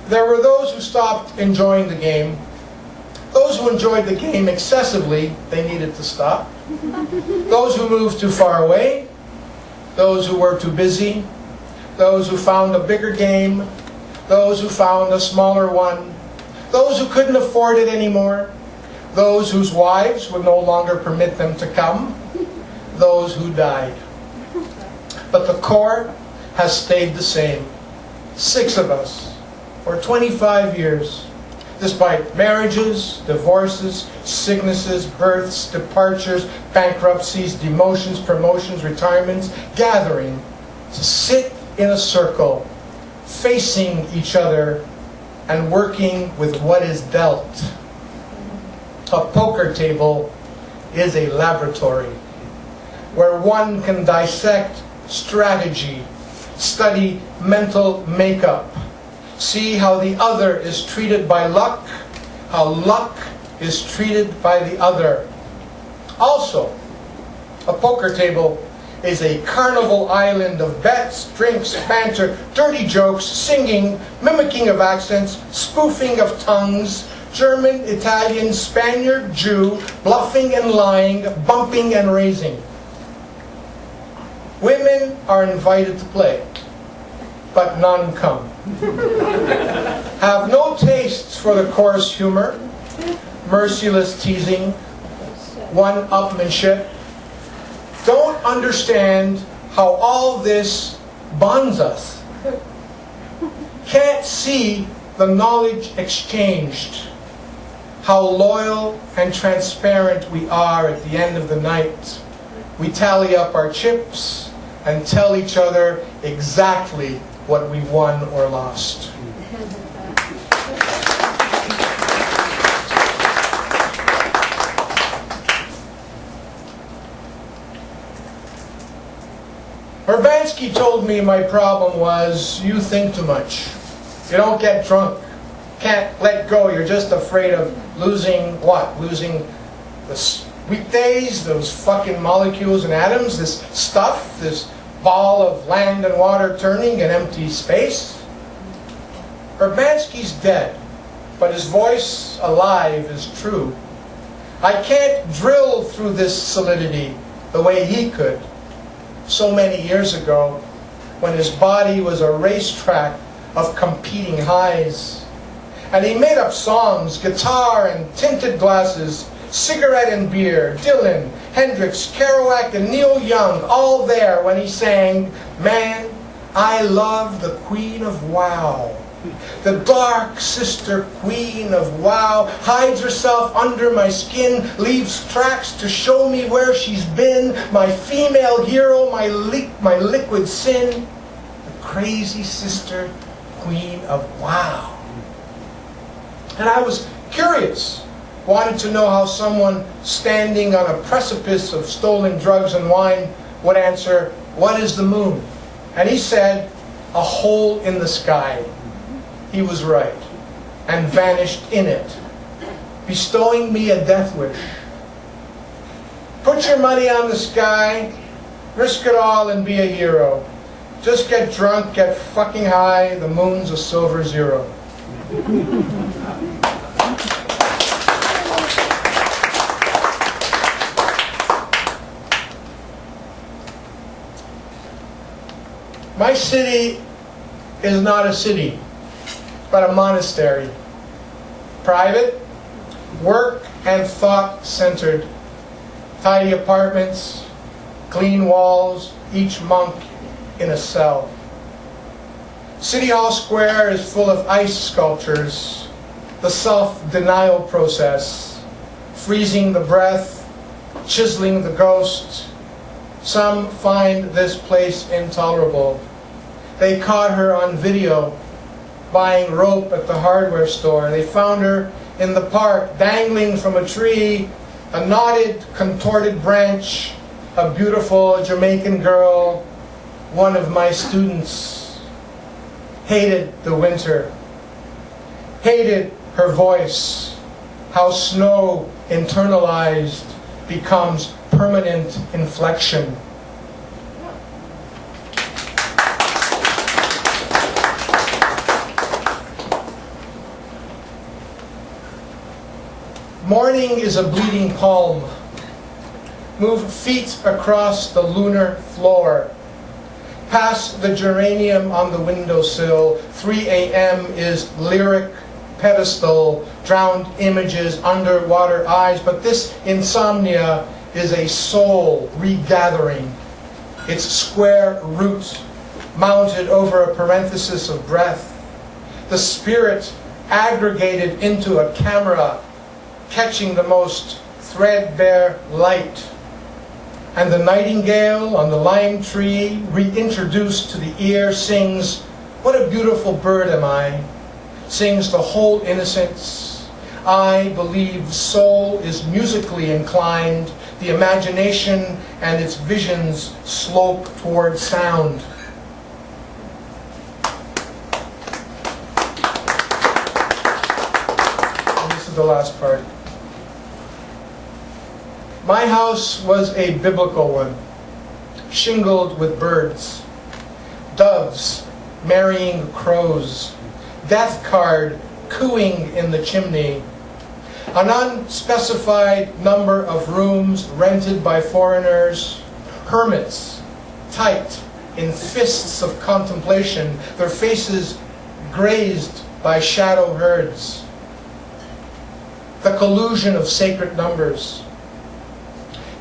There were those who stopped enjoying the game. Those who enjoyed the game excessively, they needed to stop. Those who moved too far away. Those who were too busy. Those who found a bigger game. Those who found a smaller one. Those who couldn't afford it anymore. Those whose wives would no longer permit them to come. Those who died. But the core has stayed the same. 6 of us, for 25 years, despite marriages, divorces, sicknesses, births, departures, bankruptcies, demotions, promotions, retirements, gathering to sit in a circle, facing each other and working with what is dealt. A poker table is a laboratory where one can dissect strategy, study mental makeup, see how the other is treated by luck, how luck is treated by the other. Also, a poker table is a carnival island of bets, drinks, banter, dirty jokes, singing, mimicking of accents, spoofing of tongues, German, Italian, Spaniard, Jew, bluffing and lying, bumping and raising. Women are invited to play, but none come. Have no taste for the coarse humor, merciless teasing, one-upmanship. Don't understand how all this bonds us. Can't see the knowledge exchanged, how loyal and transparent we are at the end of the night. We tally up our chips and tell each other exactly what we won or lost. Urbanski told me my problem was, you think too much. You don't get drunk. Can't let go. You're just afraid of losing what? Losing the weekdays, those fucking molecules and atoms, this stuff, this ball of land and water turning in empty space. Urbanski's dead, but his voice alive is true. I can't drill through this solidity the way he could so many years ago when his body was a racetrack of competing highs. And he made up songs, guitar and tinted glasses, cigarette and beer, Dylan, Hendrix, Kerouac, and Neil Young, all there when he sang, "Man, I love the Queen of Wow. The dark sister queen of wow hides herself under my skin, leaves tracks to show me where she's been. My female hero, my liquid sin, the crazy sister queen of wow." And I was curious, wanted to know how someone standing on a precipice of stolen drugs and wine would answer, "What is the moon?" And he said, "A hole in the sky." He was right, and vanished in it, bestowing me a death wish. Put your money on the sky, risk it all and be a hero. Just get drunk, get fucking high, the moon's a silver zero. My city is not a city, but a monastery. Private, work and thought centered. Tidy apartments, clean walls, each monk in a cell. City Hall Square is full of ice sculptures, the self-denial process, freezing the breath, chiseling the ghost. Some find this place intolerable. They caught her on video buying rope at the hardware store. They found her in the park, dangling from a tree, a knotted, contorted branch, a beautiful Jamaican girl, one of my students. Hated the winter, hated her voice, how snow internalized becomes permanent inflection. Morning is a bleeding palm. Move feet across the lunar floor. Pass the geranium on the windowsill. 3 a.m. is lyric pedestal, drowned images, underwater eyes. But this insomnia is a soul regathering. Its square root mounted over a parenthesis of breath. The spirit aggregated into a camera, catching the most threadbare light. And the nightingale on the lime tree, reintroduced to the ear, sings, "What a beautiful bird am I," sings the whole innocence. I believe soul is musically inclined, the imagination and its visions slope toward sound. And this is the last part. My house was a biblical one, shingled with birds, doves marrying crows, death card cooing in the chimney, an unspecified number of rooms rented by foreigners, hermits, tight in fists of contemplation, their faces grazed by shadow herds, the collusion of sacred numbers.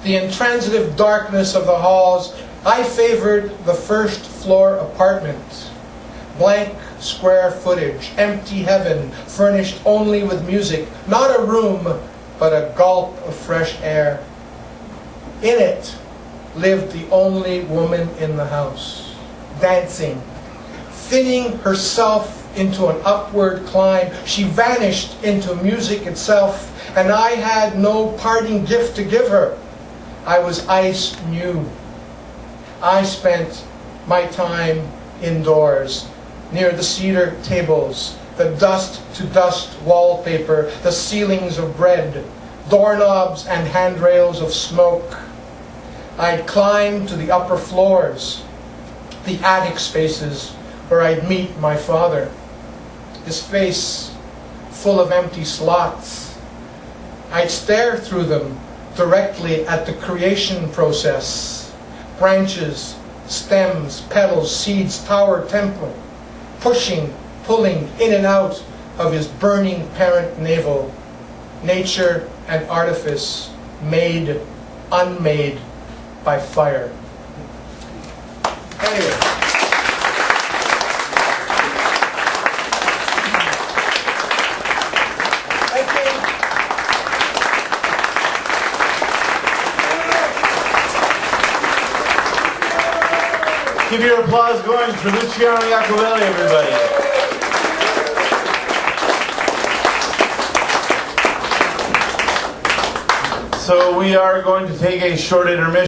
The intransitive darkness of the halls, I favored the first floor apartment. Blank square footage, empty heaven, furnished only with music, not a room, but a gulp of fresh air. In it lived the only woman in the house, dancing, thinning herself into an upward climb. She vanished into music itself, and I had no parting gift to give her. I was ice new. I spent my time indoors, near the cedar tables, the dust-to-dust wallpaper, the ceilings of bread, doorknobs and handrails of smoke. I'd climb to the upper floors, the attic spaces where I'd meet my father, his face full of empty slots. I'd stare through them directly at the creation process. Branches, stems, petals, seeds, tower, temple, pushing, pulling in and out of his burning parent navel. Nature and artifice, made, unmade by fire. Anyway. Keep your applause going for Luciano Iacobelli, everybody. So we are going to take a short intermission.